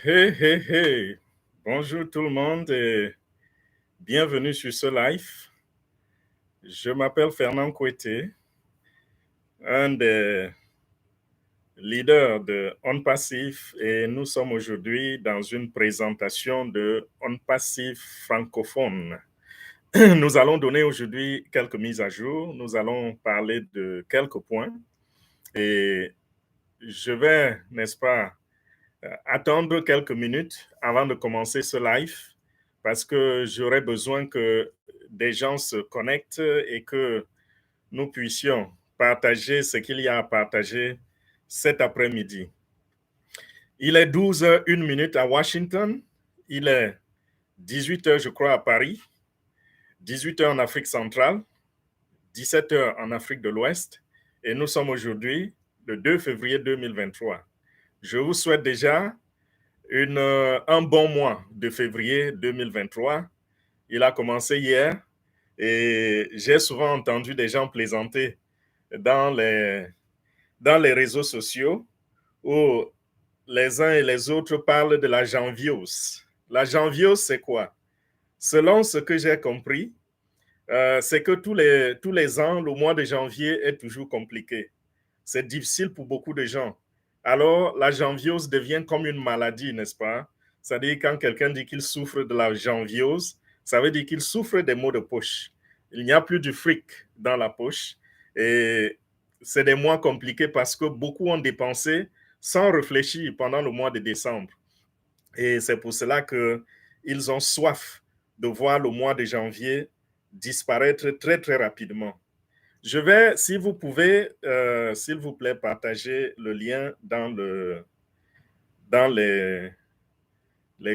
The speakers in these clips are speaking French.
Hey, hey, hey. Bonjour tout le monde et bienvenue sur ce live. Je m'appelle Fernand Kouete, un des leaders de On Passif et nous sommes aujourd'hui dans une présentation de On Passif francophone. Nous allons donner aujourd'hui quelques mises à jour, nous allons parler de quelques points et je vais, n'est-ce pas, attendre quelques minutes avant de commencer ce live parce que j'aurais besoin que des gens se connectent et que nous puissions partager ce qu'il y a à partager cet après-midi. Il est 12h01 à Washington, il est 18h je crois à Paris, 18h en Afrique centrale, 17h en Afrique de l'Ouest et nous sommes aujourd'hui le 2 février 2023. Je vous souhaite déjà un bon mois de février 2023. Il a commencé hier et j'ai souvent entendu des gens plaisanter dans les réseaux sociaux où les uns et les autres parlent de la janviose. La janviose, c'est quoi? Selon ce que j'ai compris, c'est que tous les ans, le mois de janvier est toujours compliqué. C'est difficile pour beaucoup de gens. Alors, la janviose devient comme une maladie, n'est-ce pas? C'est-à-dire, quand quelqu'un dit qu'il souffre de la janviose, ça veut dire qu'il souffre des maux de poche. Il n'y a plus du fric dans la poche. Et c'est des mois compliqués parce que beaucoup ont dépensé sans réfléchir pendant le mois de décembre. Et c'est pour cela qu'ils ont soif de voir le mois de janvier disparaître très, très rapidement. Je vais, si vous pouvez, s'il vous plaît, partager le lien dans les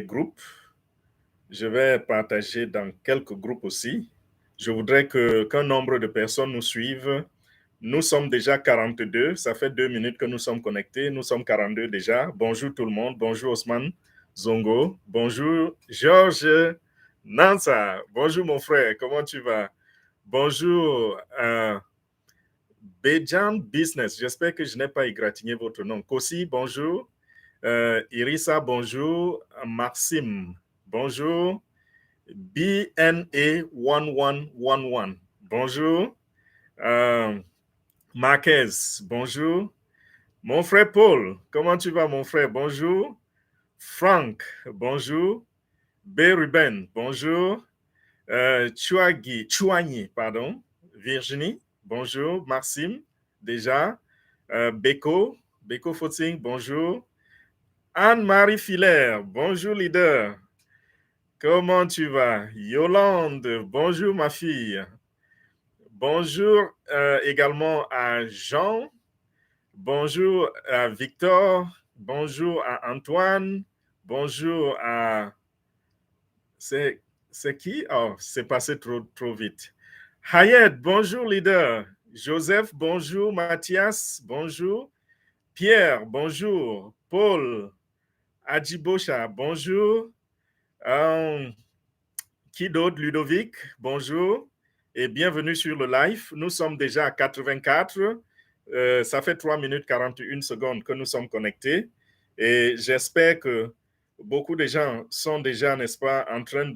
groupes. Je vais partager dans quelques groupes aussi. Je voudrais qu'un nombre de personnes nous suivent. Nous sommes déjà 42. Ça fait 2 minutes que nous sommes connectés. Nous sommes 42 déjà. Bonjour tout le monde. Bonjour Osman Zongo. Bonjour Georges Nansa. Bonjour mon frère. Comment tu vas? Bonjour Bejan Business, j'espère que je n'ai pas égratigné votre nom. Kossi, bonjour. Irissa, bonjour. Maxime, bonjour. BNA1111, bonjour. Marquez, bonjour. Mon frère Paul, comment tu vas, mon frère? Bonjour. Frank, bonjour. B. Ruben, bonjour. Chouagny, pardon. Virginie, bonjour. Maxime, déjà. Beko Footing, bonjour. Anne-Marie Filaire, bonjour leader. Comment tu vas? Yolande, bonjour ma fille. Bonjour également à Jean. Bonjour à Victor. Bonjour à Antoine. Bonjour à... C'est qui? Oh, c'est passé trop vite. Hayet, bonjour leader. Joseph, bonjour. Mathias, bonjour. Pierre, bonjour. Paul, Adjibosha, bonjour. Qui d'autre? Ludovic, bonjour. Et bienvenue sur le live. Nous sommes déjà à 84. Ça fait 3 minutes 41 secondes que nous sommes connectés. Et j'espère que beaucoup de gens sont déjà, n'est-ce pas, en train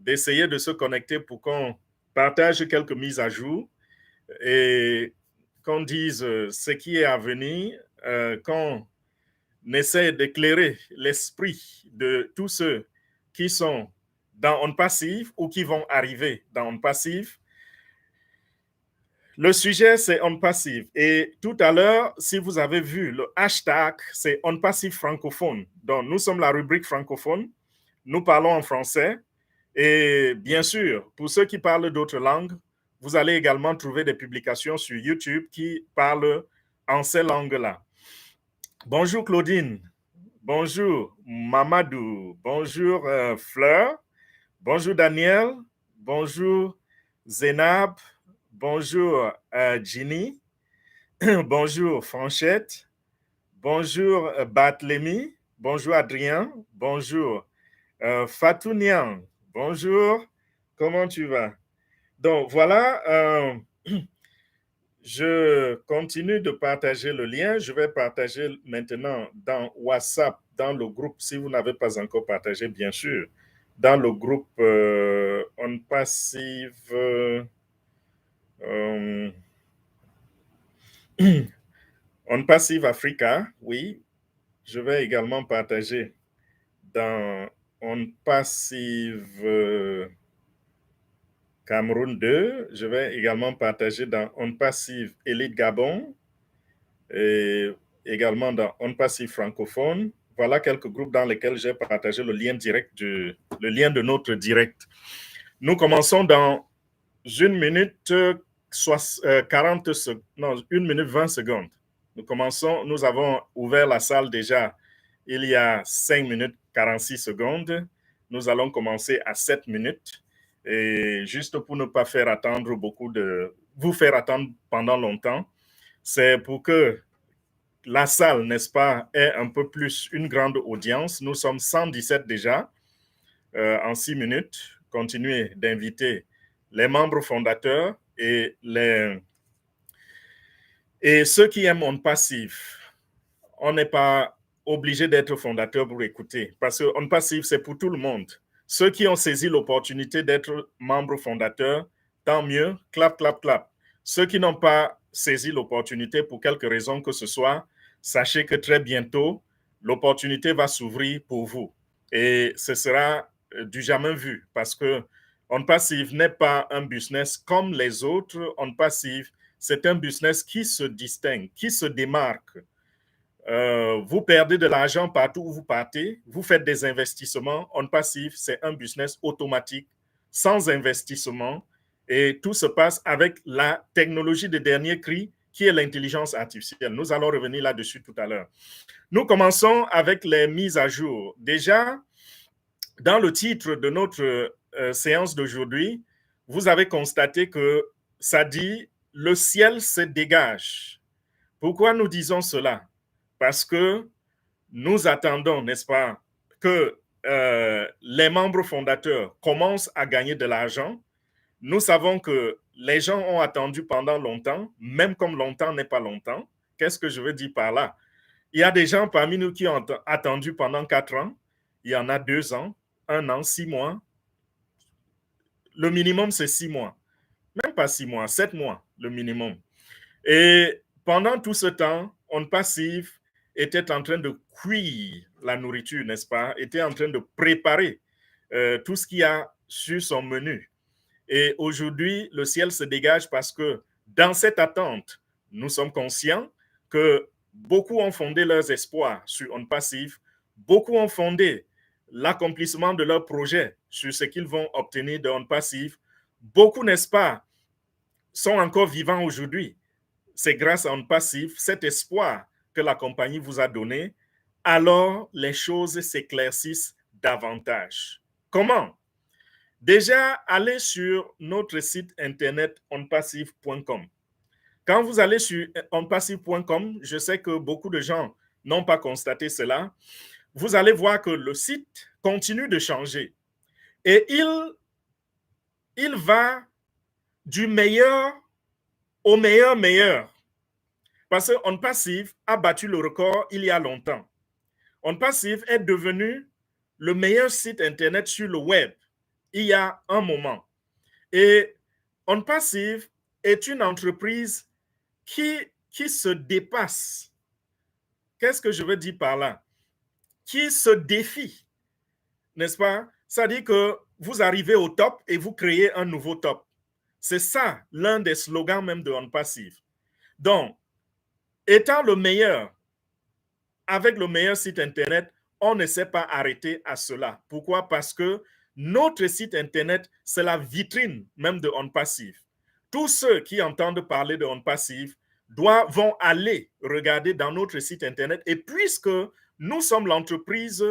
d'essayer de se connecter pour qu'on partage quelques mises à jour et qu'on dise ce qui est à venir, qu'on essaie d'éclairer l'esprit de tous ceux qui sont dans On Passif ou qui vont arriver dans On Passif. Le sujet, c'est On Passif. Et tout à l'heure, si vous avez vu, le hashtag, c'est On Passif francophone. Donc, nous sommes la rubrique francophone. Nous parlons en français. Et bien sûr, pour ceux qui parlent d'autres langues, vous allez également trouver des publications sur YouTube qui parlent en ces langues-là. Bonjour Claudine, bonjour Mamadou, bonjour Fleur, bonjour Daniel, bonjour Zénab, bonjour Ginny, bonjour Franchette, bonjour Barthélemy, bonjour Adrien, bonjour Fatou Niang, bonjour, comment tu vas? Donc voilà, je continue de partager le lien. Je vais partager maintenant dans WhatsApp, dans le groupe, si vous n'avez pas encore partagé, bien sûr, dans le groupe On Passive, On Passive Africa, oui. Je vais également partager dans On Passive Cameroun 2. Je vais également partager dans On Passive Elite Gabon et également dans On Passive francophone. Voilà quelques groupes dans lesquels j'ai partagé le lien direct, le lien de notre direct. Nous commençons dans 1 minute 40 secondes, non, 1 minute 20 secondes. Nous commençons, nous avons ouvert la salle déjà il y a 5 minutes 46 secondes. Nous allons commencer à 7 minutes. Et juste pour ne pas faire attendre vous faire attendre pendant longtemps, c'est pour que la salle, n'est-ce pas, ait un peu plus une grande audience. Nous sommes 117 déjà en 6 minutes. Continuez d'inviter les membres fondateurs et ceux qui aiment On Passive. On n'est pas obligé d'être fondateur pour écouter, parce que On Passive, c'est pour tout le monde. Ceux qui ont saisi l'opportunité d'être membres fondateurs, tant mieux, clap, clap, clap. Ceux qui n'ont pas saisi l'opportunité pour quelque raison que ce soit, sachez que très bientôt, l'opportunité va s'ouvrir pour vous. Et ce sera du jamais vu, parce que On Passive n'est pas un business comme les autres. On Passive, c'est un business qui se distingue, qui se démarque. Vous perdez de l'argent partout où vous partez, vous faites des investissements. On Passive, c'est un business automatique, sans investissement, et tout se passe avec la technologie de dernier cri, qui est l'intelligence artificielle. Nous allons revenir là-dessus tout à l'heure. Nous commençons avec les mises à jour. Déjà, dans le titre de notre séance d'aujourd'hui, vous avez constaté que ça dit « Le ciel se dégage ». Pourquoi nous disons cela? Parce que nous attendons, n'est-ce pas, que les membres fondateurs commencent à gagner de l'argent. Nous savons que les gens ont attendu pendant longtemps, même comme longtemps n'est pas longtemps. Qu'est-ce que je veux dire par là? Il y a des gens parmi nous qui ont attendu pendant 4 ans. Il y en a 2 ans, 1 an, 6 mois. Le minimum, c'est 6 mois. Même pas 6 mois, 7 mois, le minimum. Et pendant tout ce temps, On Passive était en train de cuire la nourriture, n'est-ce pas? Était en train de préparer tout ce qu'il y a sur son menu. Et aujourd'hui, le ciel se dégage parce que dans cette attente, nous sommes conscients que beaucoup ont fondé leurs espoirs sur On Passive, beaucoup ont fondé l'accomplissement de leurs projets sur ce qu'ils vont obtenir de On Passive. Beaucoup, n'est-ce pas, sont encore vivants aujourd'hui. C'est grâce à On Passive, cet espoir que la compagnie vous a donné, alors les choses s'éclaircissent davantage. Comment? Déjà, allez sur notre site internet onpassive.com. Quand vous allez sur onpassive.com, je sais que beaucoup de gens n'ont pas constaté cela, vous allez voir que le site continue de changer. Et il va du meilleur au meilleur. Parce que On Passive a battu le record il y a longtemps. On Passive est devenu le meilleur site internet sur le web il y a un moment. Et On Passive est une entreprise qui se dépasse. Qu'est-ce que je veux dire par là? Qui se défie, n'est-ce pas? Ça dit que vous arrivez au top et vous créez un nouveau top. C'est ça l'un des slogans même de On Passive. Donc, étant le meilleur, avec le meilleur site internet, on ne s'est pas arrêté à cela. Pourquoi? Parce que notre site internet, c'est la vitrine même de On Passive. Tous ceux qui entendent parler de On Passive vont aller regarder dans notre site internet. Et puisque nous sommes l'entreprise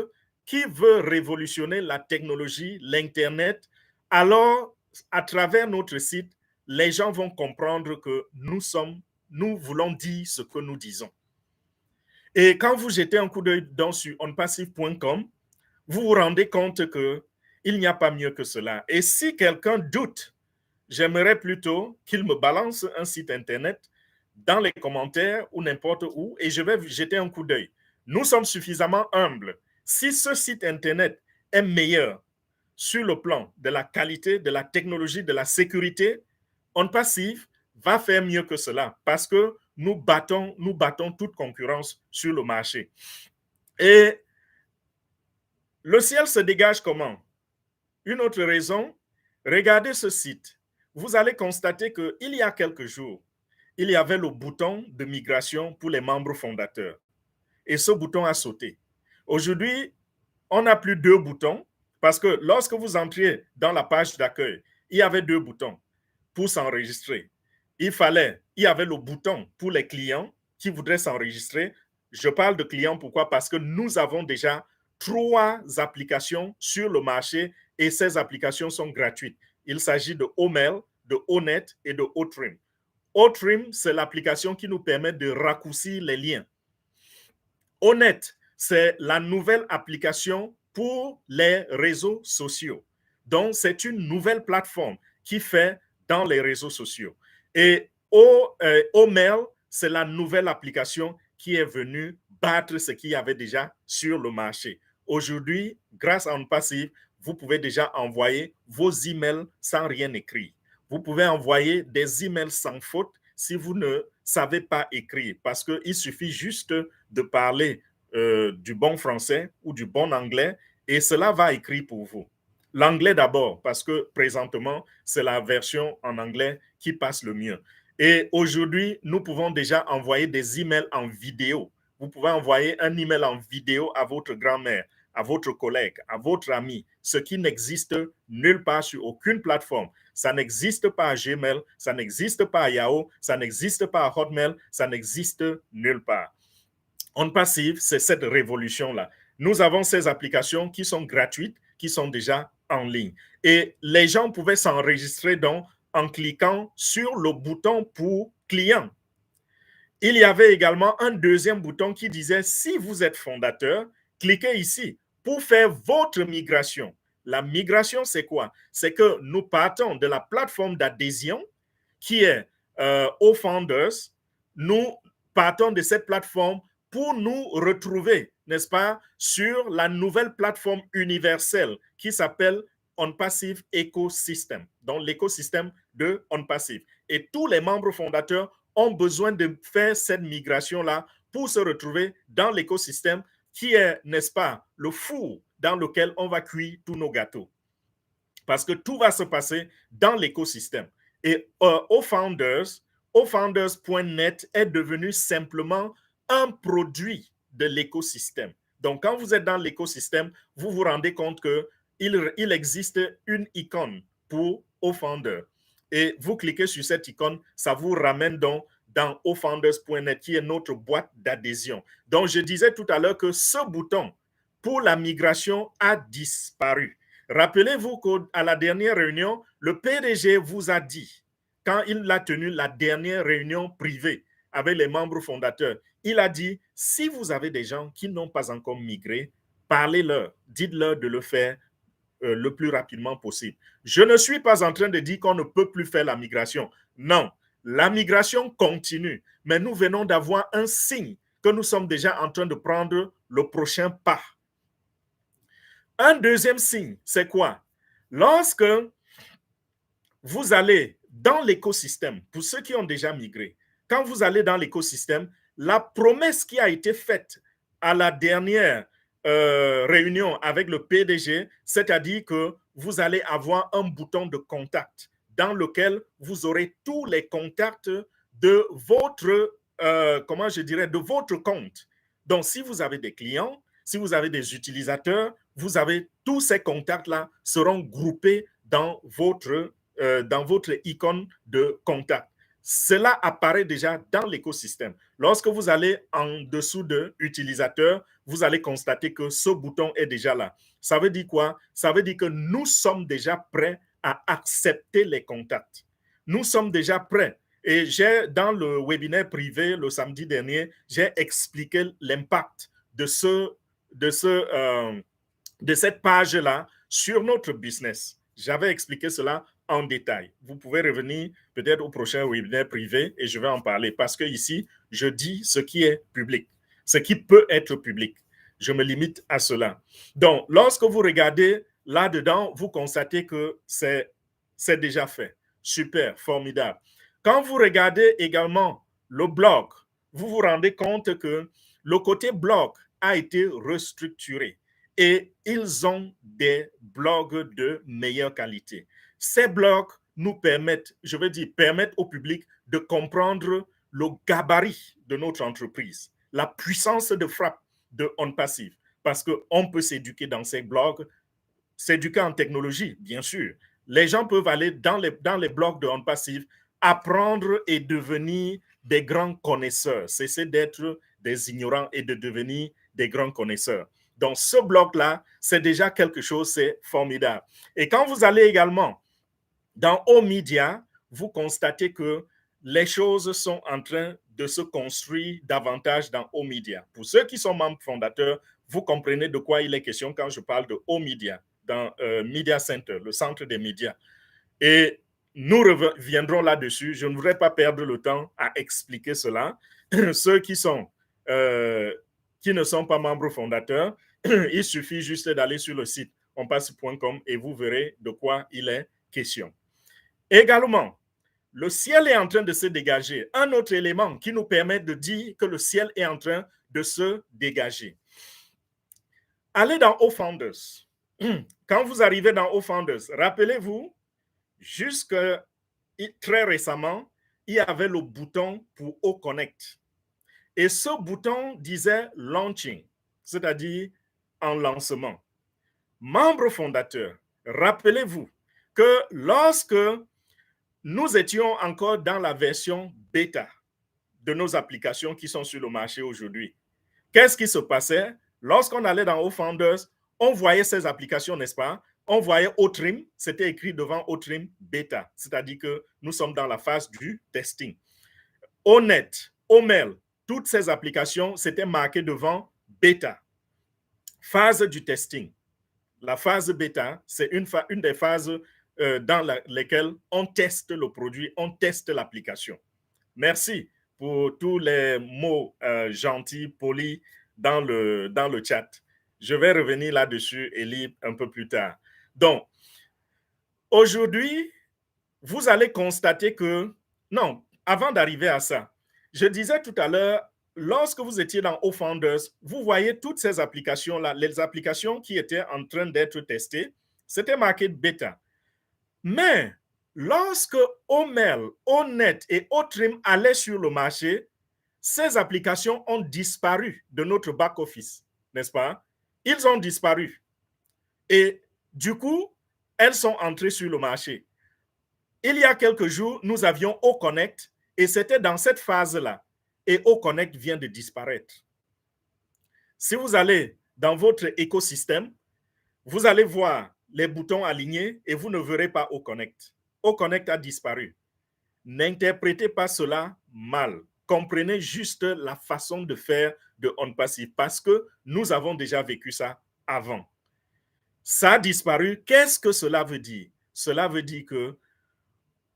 qui veut révolutionner la technologie, l'internet, alors à travers notre site, les gens vont comprendre que nous voulons dire ce que nous disons. Et quand vous jetez un coup d'œil sur onpassive.com, vous vous rendez compte qu'il n'y a pas mieux que cela. Et si quelqu'un doute, j'aimerais plutôt qu'il me balance un site internet dans les commentaires ou n'importe où et je vais jeter un coup d'œil. Nous sommes suffisamment humbles. Si ce site Internet est meilleur sur le plan de la qualité, de la technologie, de la sécurité, OnPassive va faire mieux que cela parce que nous battons toute concurrence sur le marché. Et le ciel se dégage comment? Une autre raison, regardez ce site. Vous allez constater qu'il y a quelques jours, il y avait le bouton de migration pour les membres fondateurs. Et ce bouton a sauté. Aujourd'hui, on n'a plus 2 boutons parce que lorsque vous entriez dans la page d'accueil, il y avait 2 boutons pour s'enregistrer. Il y avait le bouton pour les clients qui voudraient s'enregistrer. Je parle de clients, pourquoi? Parce que nous avons déjà 3 applications sur le marché et ces applications sont gratuites. Il s'agit de Omail, de Onet et de Otrim. Otrim, c'est l'application qui nous permet de raccourcir les liens. Onet, c'est la nouvelle application pour les réseaux sociaux. Donc, c'est une nouvelle plateforme qui fait dans les réseaux sociaux. Et Omail, c'est la nouvelle application qui est venue battre ce qu'il y avait déjà sur le marché. Aujourd'hui, grâce à OnPassive, vous pouvez déjà envoyer vos emails sans rien écrire. Vous pouvez envoyer des emails sans faute si vous ne savez pas écrire, parce qu'il suffit juste de parler du bon français ou du bon anglais et cela va écrire pour vous. L'anglais d'abord, parce que présentement, c'est la version en anglais qui passe le mieux. Et aujourd'hui, nous pouvons déjà envoyer des emails en vidéo. Vous pouvez envoyer un email en vidéo à votre grand-mère, à votre collègue, à votre ami, ce qui n'existe nulle part sur aucune plateforme. Ça n'existe pas à Gmail, ça n'existe pas à Yahoo, ça n'existe pas à Hotmail, ça n'existe nulle part. OnPassive, c'est cette révolution-là. Nous avons ces applications qui sont gratuites, qui sont déjà en ligne. Et les gens pouvaient s'enregistrer donc en cliquant sur le bouton pour client. Il y avait également un deuxième bouton qui disait, si vous êtes fondateur, cliquez ici pour faire votre migration. La migration, c'est quoi? C'est que nous partons de la plateforme d'adhésion qui est OFounders. Nous partons de cette plateforme pour nous retrouver, n'est-ce pas, sur la nouvelle plateforme universelle qui s'appelle OnPassive Ecosystem, donc l'écosystème de OnPassive. Et tous les membres fondateurs ont besoin de faire cette migration-là pour se retrouver dans l'écosystème qui est, n'est-ce pas, le four dans lequel on va cuire tous nos gâteaux. Parce que tout va se passer dans l'écosystème. Et ofounders.net est devenu simplement un produit de l'écosystème. Donc, quand vous êtes dans l'écosystème, vous vous rendez compte qu'il existe une icône pour OFounder. Et vous cliquez sur cette icône, ça vous ramène donc dans ofounders.net, qui est notre boîte d'adhésion. Donc, je disais tout à l'heure que ce bouton pour la migration a disparu. Rappelez-vous qu'à la dernière réunion, le PDG vous a dit, quand il a tenu la dernière réunion privée avec les membres fondateurs, il a dit, si vous avez des gens qui n'ont pas encore migré, parlez-leur, dites-leur de le faire le plus rapidement possible. Je ne suis pas en train de dire qu'on ne peut plus faire la migration. Non, la migration continue, mais nous venons d'avoir un signe que nous sommes déjà en train de prendre le prochain pas. Un deuxième signe, c'est quoi? Lorsque vous allez dans l'écosystème, pour ceux qui ont déjà migré, quand vous allez dans l'écosystème, la promesse qui a été faite à la dernière réunion avec le PDG, c'est-à-dire que vous allez avoir un bouton de contact dans lequel vous aurez tous les contacts de votre, de votre compte. Donc, si vous avez des clients, si vous avez des utilisateurs, vous avez tous ces contacts-là seront groupés dans votre icône de contact. Cela apparaît déjà dans l'écosystème. Lorsque vous allez en dessous de utilisateur, vous allez constater que ce bouton est déjà là. Ça veut dire quoi? Ça veut dire que nous sommes déjà prêts à accepter les contacts. Nous sommes déjà prêts. Et dans le webinaire privé le samedi dernier, j'ai expliqué l'impact de cette page-là sur notre business. J'avais expliqué cela en détail. Vous pouvez revenir peut-être au prochain webinaire privé et je vais en parler parce que ici, je dis ce qui est public, ce qui peut être public. Je me limite à cela. Donc, lorsque vous regardez là-dedans, vous constatez que c'est déjà fait. Super, formidable. Quand vous regardez également le blog, vous vous rendez compte que le côté blog a été restructuré et ils ont des blogs de meilleure qualité. Ces blogs nous permettent, je veux dire, permettent au public de comprendre le gabarit de notre entreprise, la puissance de frappe de OnPassive, parce qu'on peut s'éduquer dans ces blogs, s'éduquer en technologie, bien sûr. Les gens peuvent aller dans les blogs de OnPassive, apprendre et devenir des grands connaisseurs, cesser d'être des ignorants et de devenir des grands connaisseurs. Donc, ce blog-là, c'est déjà quelque chose, c'est formidable. Et quand vous allez également dans O-Media, vous constatez que les choses sont en train de se construire davantage dans O-Media. Pour ceux qui sont membres fondateurs, vous comprenez de quoi il est question quand je parle de O-Media, dans Media Center, le centre des médias. Et nous reviendrons là-dessus. Je ne voudrais pas perdre le temps à expliquer cela. Ceux qui ne sont pas membres fondateurs, il suffit juste d'aller sur le site onpassive.com et vous verrez de quoi il est question. Également, le ciel est en train de se dégager. Un autre élément qui nous permet de dire que le ciel est en train de se dégager. Allez dans O-Founders. Quand vous arrivez dans O-Founders, rappelez-vous, jusque très récemment, il y avait le bouton pour O-Connect. Et ce bouton disait launching, c'est-à-dire en lancement. Membre fondateur, rappelez-vous que lorsque nous étions encore dans la version bêta de nos applications qui sont sur le marché aujourd'hui, qu'est-ce qui se passait? Lorsqu'on allait dans O-Founders, on voyait ces applications, n'est-ce pas? On voyait O-Trim, c'était écrit devant O-Trim bêta, c'est-à-dire que nous sommes dans la phase du testing. O-Net, O-Mail, toutes ces applications, c'était marqué devant bêta. Phase du testing. La phase bêta, c'est une des phases dans lesquelles on teste le produit, on teste l'application. Merci pour tous les mots gentils, polis dans le chat. Je vais revenir là-dessus et lire un peu plus tard. Donc, aujourd'hui, vous allez constater que, non, avant d'arriver à ça, je disais tout à l'heure, lorsque vous étiez dans O-Founders, vous voyez toutes ces applications-là, les applications qui étaient en train d'être testées, c'était marqué bêta. Mais lorsque O-Mail, O-Net et O-Trim allaient sur le marché, ces applications ont disparu de notre back-office, n'est-ce pas? Ils ont disparu. Et du coup, elles sont entrées sur le marché. Il y a quelques jours, nous avions O-Connect et c'était dans cette phase-là. Et O-Connect vient de disparaître. Si vous allez dans votre écosystème, vous allez voir les boutons alignés et vous ne verrez pas O-Connect. O-Connect a disparu. N'interprétez pas cela mal. Comprenez juste la façon de faire de OnPassive parce que nous avons déjà vécu ça avant. Ça a disparu. Qu'est-ce que cela veut dire? Cela veut dire que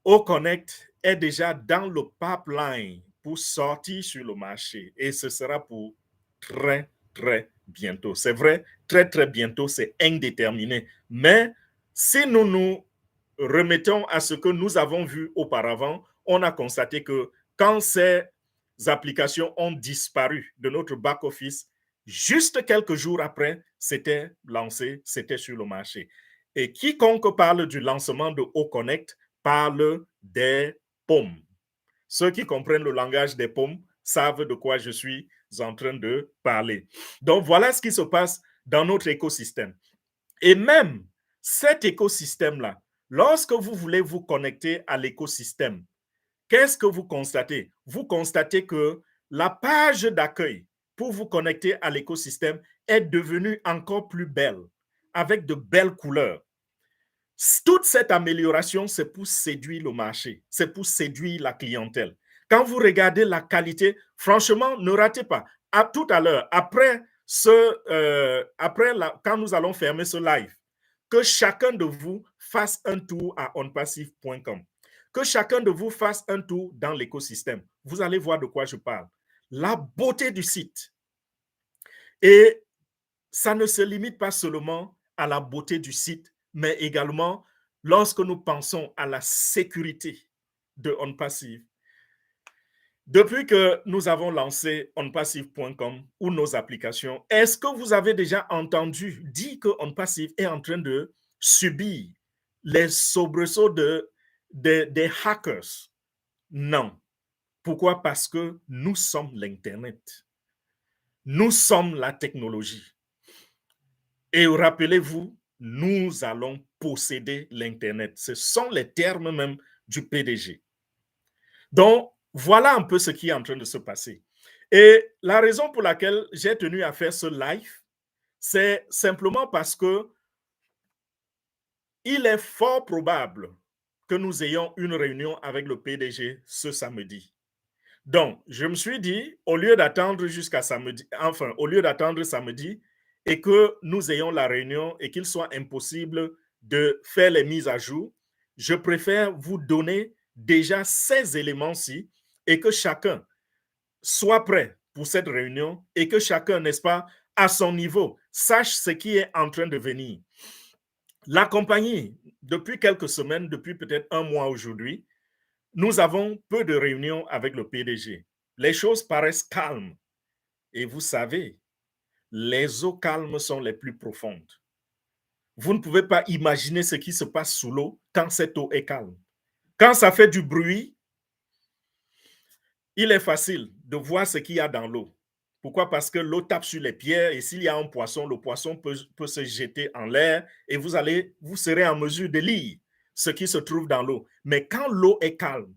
O-Connect est déjà dans le pipeline pour sortir sur le marché et ce sera pour très, très bientôt. C'est vrai, très, très bientôt, c'est indéterminé. Mais si nous nous remettons à ce que nous avons vu auparavant, on a constaté que quand ces applications ont disparu de notre back-office, juste quelques jours après, c'était lancé, c'était sur le marché. Et quiconque parle du lancement de O-Connect parle des pommes. Ceux qui comprennent le langage des pommes savent de quoi je suis en train de parler. Donc, voilà ce qui se passe dans notre écosystème. Et même cet écosystème-là, lorsque vous voulez vous connecter à l'écosystème, qu'est-ce que vous constatez? Vous constatez que la page d'accueil pour vous connecter à l'écosystème est devenue encore plus belle, avec de belles couleurs. Toute cette amélioration, c'est pour séduire le marché, c'est pour séduire la clientèle. Quand vous regardez la qualité, franchement, ne ratez pas. À tout à l'heure, quand nous allons fermer ce live, que chacun de vous fasse un tour à onpassive.com. Que chacun de vous fasse un tour dans l'écosystème. Vous allez voir de quoi je parle. La beauté du site. Et ça ne se limite pas seulement à la beauté du site, mais également lorsque nous pensons à la sécurité de OnPassive. Depuis que nous avons lancé onpassive.com ou nos applications, est-ce que vous avez déjà entendu dire que OnPassive est en train de subir les soubresauts des hackers? Non. Pourquoi? Parce que nous sommes l'Internet. Nous sommes la technologie. Et rappelez-vous, nous allons posséder l'Internet. Ce sont les termes même du PDG. Donc, voilà un peu ce qui est en train de se passer. Et la raison pour laquelle j'ai tenu à faire ce live, c'est simplement parce que il est fort probable que nous ayons une réunion avec le PDG ce samedi. Donc, je me suis dit, au lieu d'attendre jusqu'à samedi, enfin, au lieu d'attendre samedi et que nous ayons la réunion et qu'il soit impossible de faire les mises à jour, je préfère vous donner déjà ces éléments-ci et que chacun soit prêt pour cette réunion et que chacun, n'est-ce pas, à son niveau, sache ce qui est en train de venir. La compagnie, depuis quelques semaines, depuis peut-être un mois aujourd'hui, nous avons peu de réunions avec le PDG. Les choses paraissent calmes. Et vous savez, les eaux calmes sont les plus profondes. Vous ne pouvez pas imaginer ce qui se passe sous l'eau quand cette eau est calme. Quand ça fait du bruit, il est facile de voir ce qu'il y a dans l'eau. Pourquoi? Parce que l'eau tape sur les pierres et s'il y a un poisson, le poisson peut se jeter en l'air et vous serez en mesure de lire ce qui se trouve dans l'eau. Mais quand l'eau est calme,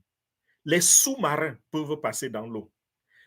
les sous-marins peuvent passer dans l'eau.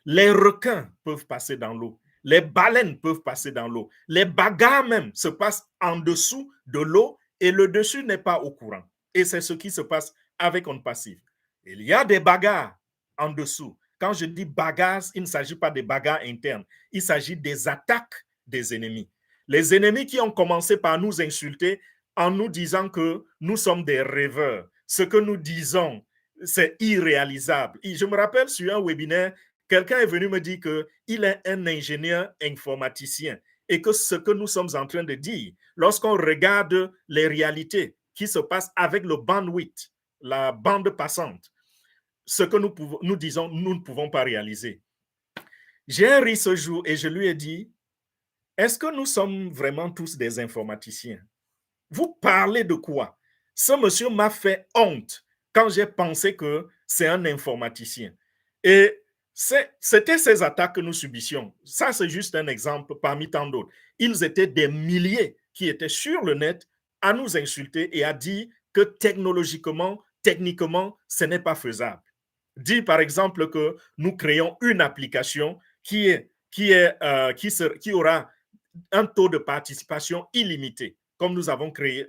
Les requins peuvent passer dans l'eau. Les baleines peuvent passer dans l'eau. Les bagarres même se passent en dessous de l'eau et le dessus n'est pas au courant. Et c'est ce qui se passe avec OnPassive. Il y a des bagarres en dessous. Quand je dis bagarres, il ne s'agit pas de bagarres internes. Il s'agit des attaques des ennemis. Les ennemis qui ont commencé par nous insulter en nous disant que nous sommes des rêveurs. Ce que nous disons, c'est irréalisable. Et je me rappelle sur un webinaire, quelqu'un est venu me dire qu'il est un ingénieur informaticien et que ce que nous sommes en train de dire, lorsqu'on regarde les réalités qui se passent avec le bandwidth, la bande passante, ce que nous disons, nous ne pouvons pas réaliser. J'ai ri ce jour et je lui ai dit, est-ce que nous sommes vraiment tous des informaticiens? Vous parlez de quoi? Ce monsieur m'a fait honte quand j'ai pensé que c'est un informaticien. Et c'était ces attaques que nous subissions. Ça, c'est juste un exemple parmi tant d'autres. Ils étaient des milliers qui étaient sur le net à nous insulter et à dire que technologiquement, techniquement, ce n'est pas faisable. Dit par exemple que nous créons une application qui aura un taux de participation illimité. Comme nous avons créé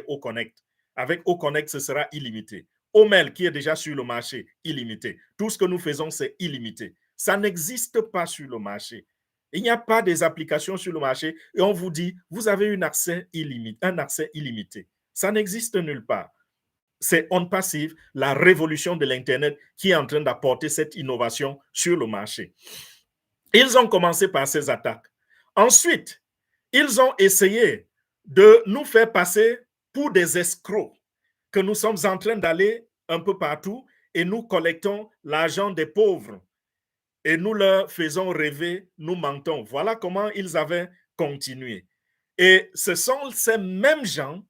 OConnect. Avec OConnect, ce sera illimité. Omail, qui est déjà sur le marché, illimité. Tout ce que nous faisons, c'est illimité. Ça n'existe pas sur le marché. Il n'y a pas des applications sur le marché et on vous dit, vous avez un accès illimité. Ça n'existe nulle part. C'est OnPassive, la révolution de l'Internet, qui est en train d'apporter cette innovation sur le marché. Ils ont commencé par ces attaques. Ensuite, ils ont essayé de nous faire passer pour des escrocs, que nous sommes en train d'aller un peu partout et nous collectons l'argent des pauvres et nous leur faisons rêver, nous mentons. Voilà comment ils avaient continué. Et ce sont ces mêmes gens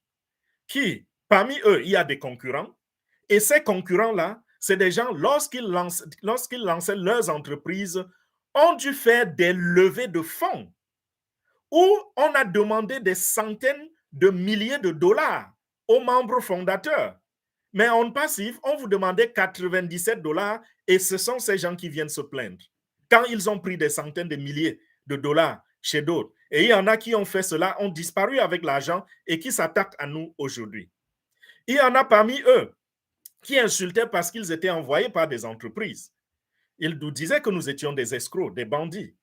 qui, parmi eux, il y a des concurrents. Et ces concurrents-là, c'est des gens, lorsqu'ils lançaient leurs entreprises, ont dû faire des levées de fonds où on a demandé des centaines de milliers de dollars aux membres fondateurs. Mais en passif, on vous demandait 97 dollars et ce sont ces gens qui viennent se plaindre. Quand ils ont pris des centaines de milliers de dollars chez d'autres, et il y en a qui ont fait cela, ont disparu avec l'argent et qui s'attaquent à nous aujourd'hui. Il y en a parmi eux qui insultaient parce qu'ils étaient envoyés par des entreprises. Ils nous disaient que nous étions des escrocs, des bandits.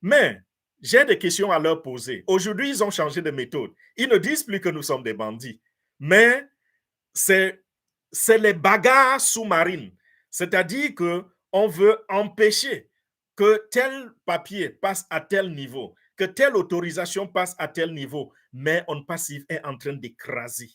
Mais j'ai des questions à leur poser. Aujourd'hui, ils ont changé de méthode. Ils ne disent plus que nous sommes des bandits. Mais c'est les bagarres sous-marines. C'est-à-dire qu'on veut empêcher que tel papier passe à tel niveau, que telle autorisation passe à tel niveau. Mais On Passive est en train d'écraser.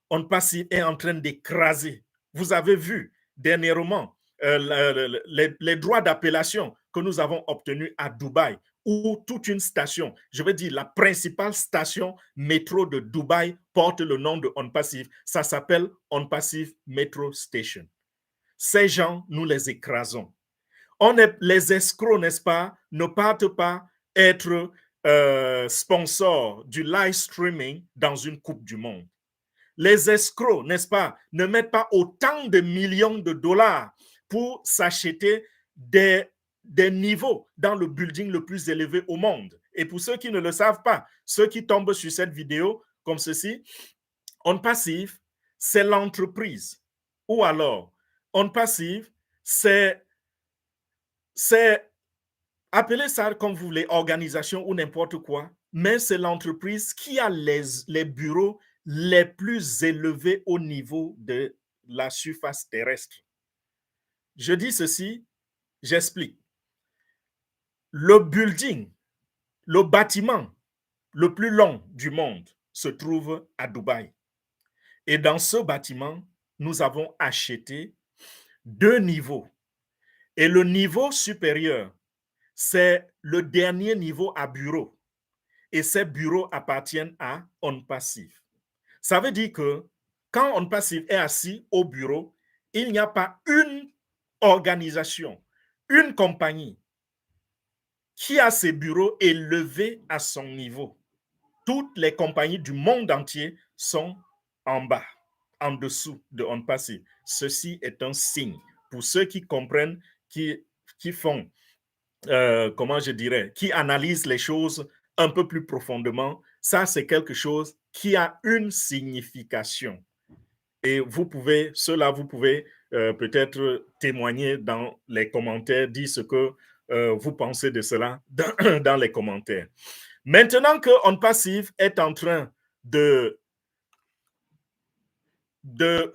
On Passive est en train d'écraser. Vous avez vu dernièrement les droits d'appellation que nous avons obtenus à Dubaï, où toute une station, je veux dire la principale station métro de Dubaï porte le nom de On Passive. Ça s'appelle On Passive Metro Station. Ces gens, nous les écrasons. Les escrocs, n'est-ce pas, ne partent pas être sponsors du live streaming dans une Coupe du Monde. Les escrocs, n'est-ce pas, ne mettent pas autant de millions de dollars pour s'acheter des niveaux dans le building le plus élevé au monde. Et pour ceux qui ne le savent pas, ceux qui tombent sur cette vidéo comme ceci, On Passive, c'est l'entreprise. Ou alors, On Passive, c'est appelez ça comme vous voulez, organisation ou n'importe quoi, mais c'est l'entreprise qui a les bureaux les plus élevés au niveau de la surface terrestre. Je dis ceci, j'explique. Le building, le bâtiment le plus long du monde se trouve à Dubaï. Et dans ce bâtiment, nous avons acheté 2 niveaux. Et le niveau supérieur, c'est le dernier niveau à bureau. Et ces bureaux appartiennent à On Passive. Ça veut dire que quand On Passive est assis au bureau, il n'y a pas une organisation, une compagnie qui a ses bureaux élevés à son niveau. Toutes les compagnies du monde entier sont en bas, en dessous de On Passive. Ceci est un signe pour ceux qui comprennent, qui font, comment je dirais, qui analysent les choses un peu plus profondément. Ça, c'est quelque chose qui a une signification. Et vous pouvez peut-être témoigner dans les commentaires, dire ce que vous pensez de cela dans les commentaires. Maintenant que On Passive est en train de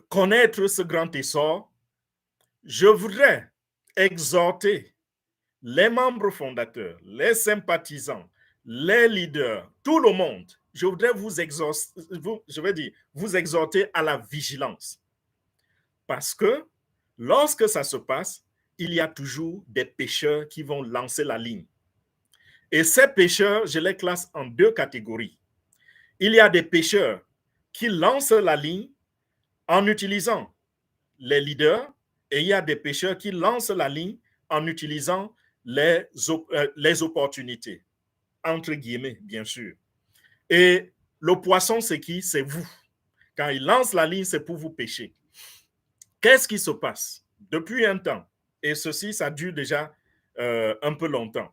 connaître ce grand essor, je voudrais exhorter les membres fondateurs, les sympathisants, les leaders, tout le monde. Je voudrais vous exhorter à la vigilance. Parce que lorsque ça se passe, il y a toujours des pêcheurs qui vont lancer la ligne. Et ces pêcheurs, je les classe en 2 catégories. Il y a des pêcheurs qui lancent la ligne en utilisant les leaders et il y a des pêcheurs qui lancent la ligne en utilisant les opportunités, entre guillemets, bien sûr. Et le poisson, c'est qui? C'est vous. Quand il lance la ligne, c'est pour vous pêcher. Qu'est-ce qui se passe? Depuis un temps, et ceci, ça dure déjà un peu longtemps,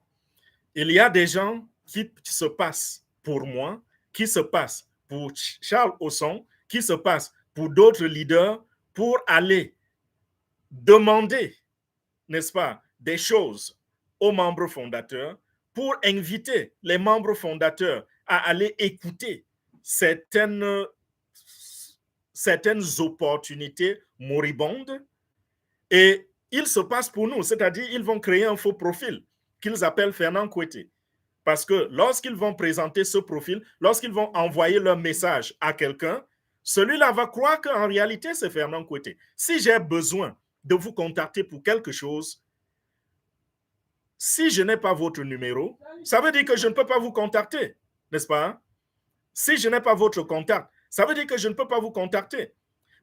il y a des gens qui se passent pour moi, qui se passent pour Charles Osson, qui se passent pour d'autres leaders pour aller demander, n'est-ce pas, des choses aux membres fondateurs, pour inviter les membres fondateurs à aller écouter certaines opportunités moribondes. Et ils se passent pour nous, c'est-à-dire ils vont créer un faux profil qu'ils appellent Fernand Kouetté. Parce que lorsqu'ils vont présenter ce profil, lorsqu'ils vont envoyer leur message à quelqu'un, celui-là va croire qu'en réalité, c'est Fernand Kouetté. Si j'ai besoin de vous contacter pour quelque chose, si je n'ai pas votre numéro, ça veut dire que je ne peux pas vous contacter, n'est-ce pas? Si je n'ai pas votre contact, ça veut dire que je ne peux pas vous contacter.